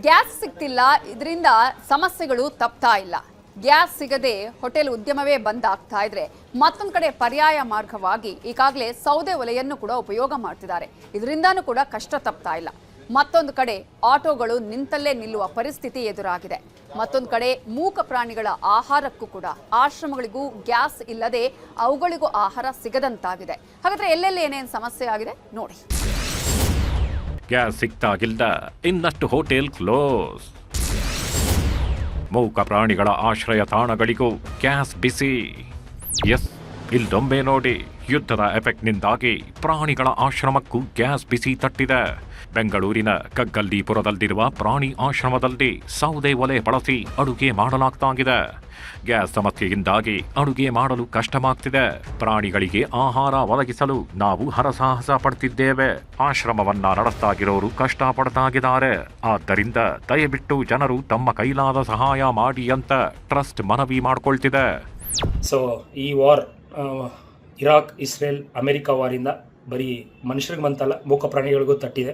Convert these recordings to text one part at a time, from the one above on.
Gas ಸಿಗ್ತಿಲ್ಲ, ಇದರಿಂದ ಸಮಸ್ಯೆಗಳು ತಪ್ತಾ ಇಲ್ಲ. ಗ್ಯಾಸ್ ಸಿಗದೆ ಹೋಟೆಲ್ ಉದ್ಯಮವೇ ಬಂದ್ ಆಗ್ತಾ ಇದ್ರೆ ಮತ್ತೊಂದು ಕಡೆ ಪರ್ಯಾಯ ಮಾರ್ಗವಾಗಿ ಈಗಾಗಲೇ ಸೌದೆ ಒಲೆಯನ್ನು ಕೂಡ ಉಪಯೋಗ ಮಾಡ್ತಿದ್ದಾರೆ. ಇದರಿಂದಾನೂ ಕೂಡ ಕಷ್ಟ ತಪ್ತಾ ಇಲ್ಲ. ಮತ್ತೊಂದು ಕಡೆ ಆಟೋಗಳು ನಿಂತಲ್ಲೇ ನಿಲ್ಲುವ ಪರಿಸ್ಥಿತಿ ಎದುರಾಗಿದೆ. ಮತ್ತೊಂದು ಕಡೆ ಮೂಕ ಪ್ರಾಣಿಗಳ ಆಹಾರಕ್ಕೂ ಕೂಡ ಆಶ್ರಮಗಳಿಗೂ ಗ್ಯಾಸ್ ಇಲ್ಲದೆ ಅವುಗಳಿಗೂ ಆಹಾರ ಸಿಗದಂತಾಗಿದೆ. ಹಾಗಾದ್ರೆ ಎಲ್ಲೆಲ್ಲಿ ಏನೇನು ಸಮಸ್ಯೆ ಆಗಿದೆ ನೋಡಿ. ಗ್ಯಾಸ್ ಸಿಗ್ತಾಗಿಲ್ದ ಇನ್ನಷ್ಟು ಹೋಟೆಲ್ ಕ್ಲೋಸ್. ಮೂಕ ಪ್ರಾಣಿಗಳ ಆಶ್ರಯ ತಾಣಗಳಿಗೂ ಗ್ಯಾಸ್ ಬಿಸಿ. ಎಸ್, ಇಲ್ಲೊಮ್ಮೆ ನೋಡಿ, ಯುದ್ಧದ ಎಫೆಕ್ಟ್ನಿಂದಾಗಿ ಪ್ರಾಣಿಗಳ ಆಶ್ರಮಕ್ಕೂ ಗ್ಯಾಸ್ ಬಿಸಿ ತಟ್ಟಿದೆ. ಬೆಂಗಳೂರಿನ ಕಗ್ಗಲ್ಲಿಪುರದಲ್ಲಿರುವ ಪ್ರಾಣಿ ಆಶ್ರಮದಲ್ಲಿ ಸೌದೆ ಒಲೆ ಬಳಸಿ ಅಡುಗೆ ಮಾಡಲಾಗ್ತಾಗಿದೆ. ಗ್ಯಾಸ್ ಸಮಸ್ಯೆಯಿಂದಾಗಿ ಅಡುಗೆ ಮಾಡಲು ಕಷ್ಟವಾಗ್ತಿದೆ. ಪ್ರಾಣಿಗಳಿಗೆ ಆಹಾರ ಒದಗಿಸಲು ನಾವು ಹರಸಾಹಸ ಪಡ್ತಿದ್ದೇವೆ. ಆಶ್ರಮವನ್ನ ನಡೆಸ್ತಾಗಿರೋರು ಕಷ್ಟಪಡ್ತಾಗಿದ್ದಾರೆ. ಆದ್ದರಿಂದ ದಯವಿಟ್ಟು ಜನರು ತಮ್ಮ ಕೈಲಾದ ಸಹಾಯ ಮಾಡಿ ಅಂತ ಟ್ರಸ್ಟ್ ಮನವಿ ಮಾಡ್ಕೊಳ್ತಿದೆ. ಸೊ ಈ ವಾರ್ ಇರಾಕ್, ಇಸ್ರೇಲ್, ಅಮೆರಿಕ ವಾರಿಂದ ಬರೀ ಮನುಷ್ಯರಿಗೆ ಬಂತಲ್ಲ, ಮೂಕ ಪ್ರಾಣಿಗಳಿಗೂ ತಟ್ಟಿದೆ.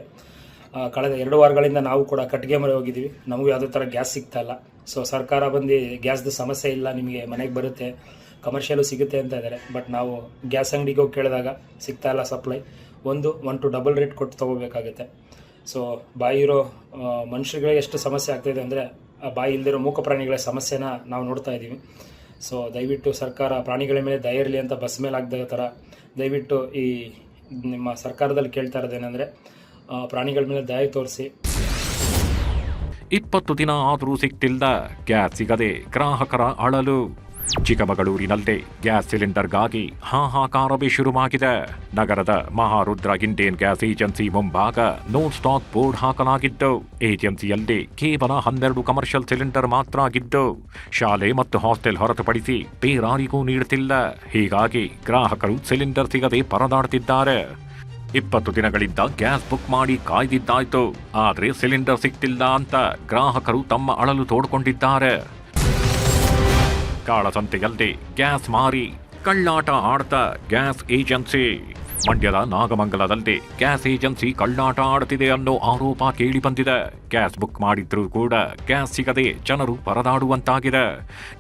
ಕಳೆದ 2 ವಾರಗಳಿಂದ ನಾವು ಕೂಡ ಕಟ್ಟಿಗೆ ಮರೆ ಹೋಗಿದ್ದೀವಿ. ನಮಗೂ ಯಾವುದೇ ಥರ ಗ್ಯಾಸ್ ಸಿಗ್ತಾ ಇಲ್ಲ. ಸೊ ಸರ್ಕಾರ ಬಂದು ಗ್ಯಾಸ್ದು ಸಮಸ್ಯೆ ಇಲ್ಲ, ನಿಮಗೆ ಮನೆಗೆ ಬರುತ್ತೆ, ಕಮರ್ಷಿಯಲು ಸಿಗುತ್ತೆ ಅಂತ ಇದ್ದಾರೆ. ಬಟ್ ನಾವು ಗ್ಯಾಸ್ ಅಂಗಡಿಗೆ ಹೋಗಿ ಕೇಳಿದಾಗ ಸಿಗ್ತಾ ಇಲ್ಲ ಸಪ್ಲೈ. 1 to ಡಬಲ್ ರೇಟ್ ಕೊಟ್ಟು ತೊಗೋಬೇಕಾಗುತ್ತೆ. ಸೊ ಬಾಯಿ ಇರೋ ಮನುಷ್ಯರಿಗೆ ಎಷ್ಟು ಸಮಸ್ಯೆ ಆಗ್ತಾಯಿದೆ ಅಂದರೆ, ಬಾಯಿ ಇಲ್ಲದಿರೋ ಮೂಕ ಪ್ರಾಣಿಗಳ ಸಮಸ್ಯೆನ ನಾವು ನೋಡ್ತಾ ಇದ್ದೀವಿ. ಸೊ ದಯವಿಟ್ಟು ಸರ್ಕಾರ ಪ್ರಾಣಿಗಳ ಮೇಲೆ ದಯ ಇರಲಿ ಅಂತ ಬಸ್ ಮೇಲೆ ಆಗದ ಥರ ದಯವಿಟ್ಟು ಈ ನಿಮ್ಮ ಸರ್ಕಾರದಲ್ಲಿ ಕೇಳ್ತಾ ಇರೋದೇನೆಂದರೆ, ಪ್ರಾಣಿಗಳ ಮೇಲೆ ದಯ ತೋರಿಸಿ. 20 ದಿನ ಆದರೂ ಸಿಗ್ತಿಲ್ಲ. ಗ್ಯಾಸ್ ಸಿಗದೆ ಗ್ರಾಹಕರ ಅಳಲು. ಚಿಕ್ಕಮಗಳೂರಿನಲ್ಲೇ ಗ್ಯಾಸ್ ಸಿಲಿಂಡರ್ಗಾಗಿ ಹಾಹಾಕಾರವೇ ಶುರುವಾಗಿದೆ. ನಗರದ ಮಹಾರುದ್ರ ಇಂಡಿಯನ್ ಗ್ಯಾಸ್ ಏಜೆನ್ಸಿ ಮುಂಭಾಗ ನೋ ಸ್ಟಾಕ್ ಬೋರ್ಡ್ ಹಾಕಲಾಗಿದ್ದು, ಏಜೆನ್ಸಿಯಲ್ಲಿ ಕೇವಲ 12 ಕಮರ್ಷಿಯಲ್ ಸಿಲಿಂಡರ್ ಮಾತ್ರ ಆಗಿದ್ದು, ಶಾಲೆ ಮತ್ತು ಹಾಸ್ಟೆಲ್ ಹೊರತುಪಡಿಸಿ ಬೇರಾರಿಗೂ ನೀಡುತ್ತಿಲ್ಲ. ಹೀಗಾಗಿ ಗ್ರಾಹಕರು ಸಿಲಿಂಡರ್ ಸಿಗದೆ ಪರದಾಡ್ತಿದ್ದಾರೆ. 20 ದಿನಗಳಿಂದ ಗ್ಯಾಸ್ ಬುಕ್ ಮಾಡಿ ಕಾಯ್ದಿದ್ದಾಯ್ತು, ಆದ್ರೆ ಸಿಲಿಂಡರ್ ಸಿಗ್ತಿಲ್ಲ ಅಂತ ಗ್ರಾಹಕರು ತಮ್ಮ ಅಳಲು ತೋಡ್ಕೊಂಡಿದ್ದಾರೆ. ಕಾಳಸಂತೆಯಲ್ಲಿ ಗ್ಯಾಸ್ ಮಾರಿ ಕಳ್ಳಾಟ ಆಡ್ತ ಗ್ಯಾಸ್ ಏಜೆನ್ಸಿ. ಮಂಡ್ಯದ ನಾಗಮಂಗಲದಲ್ಲಿ ಗ್ಯಾಸ್ ಏಜೆನ್ಸಿ ಕಳ್ಳಾಟ ಆಡ್ತಿದೆ ಅನ್ನೋ ಆರೋಪ ಕೇಳಿ ಬಂದಿದೆ. ಗ್ಯಾಸ್ ಬುಕ್ ಮಾಡಿದ್ರೂ ಕೂಡ ಗ್ಯಾಸ್ ಸಿಗದೆ ಜನರು ಪರದಾಡುವಂತಾಗಿದೆ.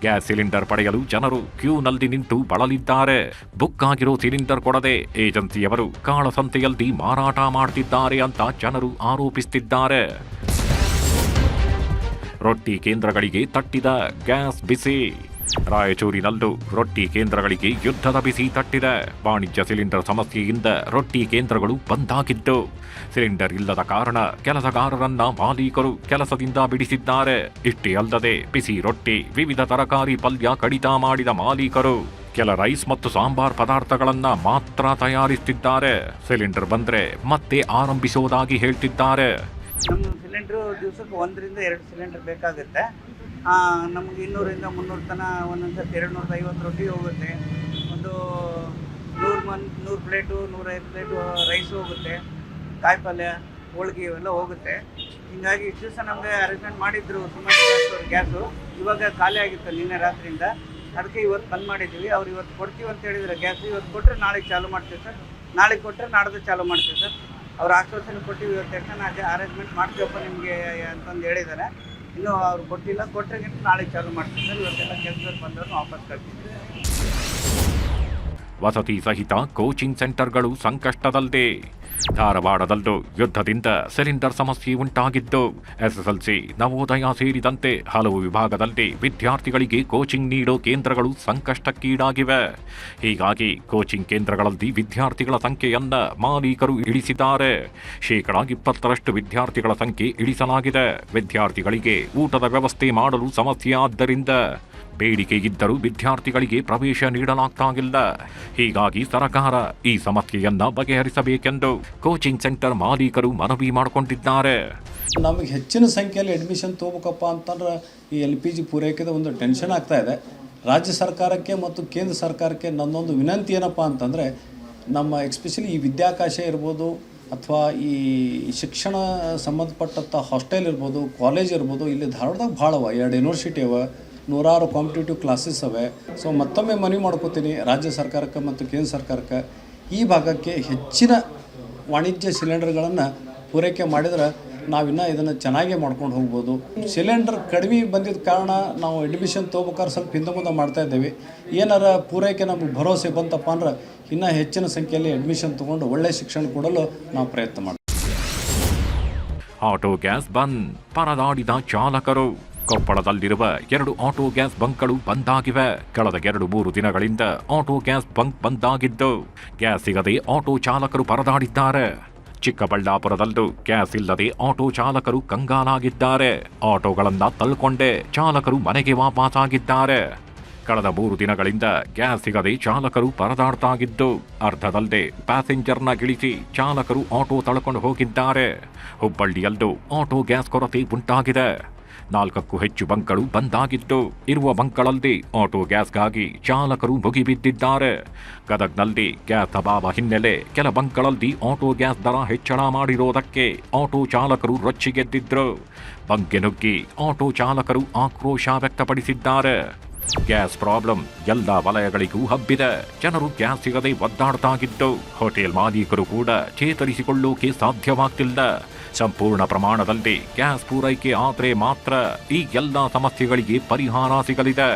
ಗ್ಯಾಸ್ ಸಿಲಿಂಡರ್ ಪಡೆಯಲು ಜನರು ಕ್ಯೂನಲ್ಲಿ ನಿಂತು ಬಳಲಿದ್ದಾರೆ. ಬುಕ್ ಆಗಿರೋ ಸಿಲಿಂಡರ್ ಕೊಡದೆ ಏಜೆನ್ಸಿಯವರು ಕಾಳಸಂತೆಯಲ್ಲಿ ಮಾರಾಟ ಮಾಡ್ತಿದ್ದಾರೆ ಅಂತ ಜನರು ಆರೋಪಿಸುತ್ತಿದ್ದಾರೆ. ರೊಟ್ಟಿ ಕೇಂದ್ರಗಳಿಗೆ ತಟ್ಟಿದ ಗ್ಯಾಸ್ ಬಿಸಿ. ರಾಯಚೂರಿನಲ್ಲೂ ರೊಟ್ಟಿ ಕೇಂದ್ರಗಳಿಗೆ ಯುದ್ಧದ ಬಿಸಿ ತಟ್ಟಿದೆ. ವಾಣಿಜ್ಯ ಸಿಲಿಂಡರ್ ಸಮಸ್ಯೆಯಿಂದ ರೊಟ್ಟಿ ಕೇಂದ್ರಗಳು ಬಂದಾಗಿದ್ದು, ಸಿಲಿಂಡರ್ ಇಲ್ಲದ ಕಾರಣ ಕೆಲಸಗಾರರನ್ನ ಮಾಲೀಕರು ಕೆಲಸದಿಂದ ಬಿಡಿಸಿದ್ದಾರೆ. ಇಷ್ಟೇ ಅಲ್ಲದೆ ಬಿಸಿ ರೊಟ್ಟಿ, ವಿವಿಧ ತರಕಾರಿ ಪಲ್ಯ ಕಡಿತ ಮಾಡಿದ ಮಾಲೀಕರು ಕೆಲ ರೈಸ್ ಮತ್ತು ಸಾಂಬಾರ್ ಪದಾರ್ಥಗಳನ್ನ ಮಾತ್ರ ತಯಾರಿಸುತ್ತಿದ್ದಾರೆ. ಸಿಲಿಂಡರ್ ಬಂದ್ರೆ ಮತ್ತೆ ಆರಂಭಿಸೋದಾಗಿ ಹೇಳ್ತಿದ್ದಾರೆ. ನಮ್ಮ ಸಿಲಿಂಡ್ರು ದಿವಸಕ್ಕೆ 1 ರಿಂದ 2 ಸಿಲಿಂಡರ್ ಬೇಕಾಗುತ್ತೆ. ನಮಗೆ 200 ರಿಂದ 300 ತನಕ ಒಂದೊಂದು ಸರ್ತಿ 250 ರೊಟ್ಟಿ ಹೋಗುತ್ತೆ. ಒಂದು 100 ಪ್ಲೇಟು 105 ಪ್ಲೇಟು ರೈಸ್ ಹೋಗುತ್ತೆ. ಕಾಯಿ ಪಲ್ಯ, ಹೋಳಿಗೆ ಇವೆಲ್ಲ ಹೋಗುತ್ತೆ. ಹೀಗಾಗಿ ಇಷ್ಟು ದಿವಸ ನಮಗೆ ಅರೇಂಜ್ಮೆಂಟ್ ಮಾಡಿದ್ರು ಸುಮಾರು ಗ್ಯಾಸು. ಇವಾಗ ಖಾಲಿ ಆಗಿತ್ತು ನಿನ್ನೆ ರಾತ್ರಿಯಿಂದ. ಅದಕ್ಕೆ ಇವತ್ತು ಬಂದ್ ಮಾಡಿದ್ದೀವಿ. ಅವ್ರು ಇವತ್ತು ಕೊಡ್ತೀವಿ ಅಂತ ಹೇಳಿದರೆ ಗ್ಯಾಸು, ಇವತ್ತು ಕೊಟ್ಟರೆ ನಾಳೆಗೆ ಚಾಲು ಮಾಡ್ತೀವಿ ಸರ್, ನಾಳೆಗೆ ಕೊಟ್ಟರೆ ನಾಡ್ದು ಚಾಲು ಮಾಡ್ತೀವಿ ಸರ್. ಅವ್ರು ಆಶ್ವಾಸನೆ ಕೊಟ್ಟಿವಿ, ಇವತ್ತು ತಕ್ಷಣ ಅರೇಂಜ್ಮೆಂಟ್ ಮಾಡ್ತೀವಪ್ಪ ನಿಮಗೆ ಅಂತಂದು ಹೇಳಿದ್ದಾರೆ. ಇನ್ನೂ ಅವ್ರು ಕೊಟ್ಟಿಲ್ಲ, ಕೊಟ್ಟರೆ ನಾಳೆಗೆ ಚಾಲು ಮಾಡ್ತೀವಿ ಸರ್. ಇವತ್ತೆಲ್ಲ ಕೆಲಸದಲ್ಲಿ ಬಂದವರು ವಾಪಸ್ ಕಳ್ತಿದ್ದೀವಿ. ವಸತಿ ಸಹಿತ ಕೋಚಿಂಗ್ ಸೆಂಟರ್ಗಳು ಸಂಕಷ್ಟದಲ್ಲದೆ. ಧಾರವಾಡದಲ್ಲೂ ಯುದ್ಧದಿಂದ ಸಿಲಿಂಡರ್ ಸಮಸ್ಯೆ ಉಂಟಾಗಿದ್ದು, ಎಸ್ಎಸ್ಎಲ್ಸಿ, ನವೋದಯ ಸೇರಿದಂತೆ ಹಲವು ವಿಭಾಗದಲ್ಲಿ ವಿದ್ಯಾರ್ಥಿಗಳಿಗೆ ಕೋಚಿಂಗ್ ನೀಡೋ ಕೇಂದ್ರಗಳು ಸಂಕಷ್ಟಕ್ಕೀಡಾಗಿವೆ. ಹೀಗಾಗಿ ಕೋಚಿಂಗ್ ಕೇಂದ್ರಗಳಲ್ಲಿ ವಿದ್ಯಾರ್ಥಿಗಳ ಸಂಖ್ಯೆಯನ್ನ ಮಾಲೀಕರು ಇಳಿಸಿದ್ದಾರೆ. 20% ವಿದ್ಯಾರ್ಥಿಗಳ ಸಂಖ್ಯೆ ಇಳಿಸಲಾಗಿದೆ. ವಿದ್ಯಾರ್ಥಿಗಳಿಗೆ ಊಟದ ವ್ಯವಸ್ಥೆ ಮಾಡಲು ಸಮಸ್ಯೆ ಆದ್ದರಿಂದ ಬೇಡಿಕೆ ಇದ್ದರೂ ವಿದ್ಯಾರ್ಥಿಗಳಿಗೆ ಪ್ರವೇಶ ನೀಡಲಾಗ್ತಾಗಿಲ್ಲ. ಹೀಗಾಗಿ ಸರ್ಕಾರ ಈ ಸಮಸ್ಯೆಯನ್ನ ಬಗೆಹರಿಸಬೇಕೆಂದು ಕೋಚಿಂಗ್ ಸೆಂಟರ್ ಮಾಲೀಕರು ಮನವಿ ಮಾಡಿಕೊಂಡಿದ್ದಾರೆ. ನಮಗೆ ಹೆಚ್ಚಿನ ಸಂಖ್ಯೆಯಲ್ಲಿ ಅಡ್ಮಿಷನ್ ತೊಗೋಬೇಕಪ್ಪ ಅಂತಂದ್ರೆ ಈ LPG ಪೂರೈಕೆದ ಒಂದು ಟೆನ್ಷನ್ ಆಗ್ತಾ ಇದೆ. ರಾಜ್ಯ ಸರ್ಕಾರಕ್ಕೆ ಮತ್ತು ಕೇಂದ್ರ ಸರ್ಕಾರಕ್ಕೆ ನನ್ನೊಂದು ವಿನಂತಿ ಏನಪ್ಪ ಅಂತಂದರೆ, ನಮ್ಮ ಎಸ್ಪೆಷಲಿ ಈ ವಿದ್ಯಾಕಾಶ ಇರ್ಬೋದು ಅಥವಾ ಈ ಶಿಕ್ಷಣ ಸಂಬಂಧಪಟ್ಟಂಥ ಹಾಸ್ಟೆಲ್ ಇರ್ಬೋದು, ಕಾಲೇಜ್ ಇರ್ಬೋದು, ಇಲ್ಲಿ ಧಾರವಾಡದಾಗ ಭಾಳ ಅವ, 2 ಯೂನಿವರ್ಸಿಟಿ ಅವ, 100 ಕಾಂಪಿಟೇಟಿವ್ ಕ್ಲಾಸಸ್ ಅವೆ. ಸೊ ಮತ್ತೊಮ್ಮೆ ಮನವಿ ಮಾಡ್ಕೋತೀನಿ ರಾಜ್ಯ ಸರ್ಕಾರಕ್ಕೆ ಮತ್ತು ಕೇಂದ್ರ ಸರ್ಕಾರಕ್ಕೆ, ಈ ಭಾಗಕ್ಕೆ ಹೆಚ್ಚಿನ ವಾಣಿಜ್ಯ ಸಿಲಿಂಡರ್ಗಳನ್ನು ಪೂರೈಕೆ ಮಾಡಿದ್ರೆ ನಾವಿನ್ನು ಇದನ್ನು ಚೆನ್ನಾಗೇ ಮಾಡ್ಕೊಂಡು ಹೋಗ್ಬೋದು. ಸಿಲಿಂಡರ್ ಕಡಿಮೆ ಬಂದಿದ್ದ ಕಾರಣ ನಾವು ಅಡ್ಮಿಷನ್ ತೊಗೋಬೇಕಾದ್ರೆ ಸ್ವಲ್ಪ ಹಿಂದೆ ಮುಂದೆ ಮಾಡ್ತಾ ಇದ್ದೇವೆ. ಏನಾರ ಪೂರೈಕೆ ನಮಗೆ ಭರವಸೆ ಬಂತಪ್ಪ ಅಂದ್ರೆ ಇನ್ನೂ ಹೆಚ್ಚಿನ ಸಂಖ್ಯೆಯಲ್ಲಿ ಅಡ್ಮಿಷನ್ ತೊಗೊಂಡು ಒಳ್ಳೆಯ ಶಿಕ್ಷಣ ಕೊಡಲು ನಾವು ಪ್ರಯತ್ನ ಮಾಡ್ತೀವಿ. ಆಟೋ ಗ್ಯಾಸ್ ಬಂದ್, ಪರದಾಡಿದ ಚಾಲಕರು. ಕೊಪ್ಪಳದಲ್ಲಿರುವ 2 ಆಟೋ ಗ್ಯಾಸ್ ಬಂಕ್ಗಳು ಬಂದಾಗಿವೆ. ಕಳೆದ 2-3 ದಿನಗಳಿಂದ ಆಟೋ ಗ್ಯಾಸ್ ಬಂಕ್ ಬಂದಾಗಿದ್ದು ಗ್ಯಾಸ್ ಸಿಗದೆ ಆಟೋ ಚಾಲಕರು ಪರದಾಡಿದ್ದಾರೆ. ಚಿಕ್ಕಬಳ್ಳಾಪುರದಲ್ಲೂ ಗ್ಯಾಸ್ ಇಲ್ಲದೆ ಆಟೋ ಚಾಲಕರು ಕಂಗಾಲಾಗಿದ್ದಾರೆ. ಆಟೋಗಳನ್ನ ತಳ್ಕೊಂಡೇ ಚಾಲಕರು ಮನೆಗೆ ವಾಪಸ್ಸಾಗಿದ್ದಾರೆ. ಕಳೆದ 3 ದಿನಗಳಿಂದ ಗ್ಯಾಸ್ ಸಿಗದೆ ಚಾಲಕರು ಪರದಾಡ್ತಾಗಿದ್ದು ಅರ್ಧದಲ್ಲದೆ ಪ್ಯಾಸೆಂಜರ್ನ ಇಳಿಸಿ ಚಾಲಕರು ಆಟೋ ತಳ್ಕೊಂಡು ಹೋಗಿದ್ದಾರೆ. ಹುಬ್ಬಳ್ಳಿಯಲ್ಲೂ ಆಟೋ ಗ್ಯಾಸ್ ಕೊರತೆ ಉಂಟಾಗಿದೆ. 4ಕ್ಕೂ ಹೆಚ್ಚು ಬಂಕ್ಗಳು ಬಂದಾಗಿದ್ದು ಇರುವ ಬಂಕ್ಗಳಲ್ಲಿ ಆಟೋ ಗ್ಯಾಸ್ಗಾಗಿ ಚಾಲಕರು ಮುಗಿಬಿದ್ದಿದ್ದಾರೆ. ಗದಗ್ನಲ್ಲಿ ಗ್ಯಾಸ್ ಅಭಾವ ಹಿನ್ನೆಲೆ ಕೆಲ ಬಂಕ್ಗಳಲ್ಲಿ ಆಟೋ ಗ್ಯಾಸ್ ದರ ಹೆಚ್ಚಳ ಮಾಡಿರೋದಕ್ಕೆ ಆಟೋ ಚಾಲಕರು ರೊಚ್ಚಿಗೆದ್ದಿದ್ರು. ಬಂಕ್ಗೆ ನುಗ್ಗಿ ಆಟೋ ಚಾಲಕರು ಆಕ್ರೋಶ ವ್ಯಕ್ತಪಡಿಸಿದ್ದಾರೆ. ಗ್ಯಾಸ್ ಪ್ರಾಬ್ಲಮ್ ಎಲ್ಲ ವಲಯಗಳಿಗೂ ಹಬ್ಬಿದೆ. ಜನರು ಗ್ಯಾಸ್ ಸಿಗದೆ ಒದ್ದಾಡ್ತಾಗಿದ್ದು ಹೋಟೆಲ್ ಮಾಲೀಕರು ಕೂಡ ಚೇತರಿಸಿಕೊಳ್ಳೋಕೆ ಸಾಧ್ಯವಾಗ್ತಿಲ್ಲ. ಸಂಪೂರ್ಣ ಪ್ರಮಾಣದಲ್ಲಿ ಗ್ಯಾಸ್ ಪೂರೈಕೆ ಆದರೆ ಮಾತ್ರ ಈ ಎಲ್ಲ ಸಮಸ್ಯೆಗಳಿಗೆ ಪರಿಹಾರ ಸಿಗಲಿದೆ.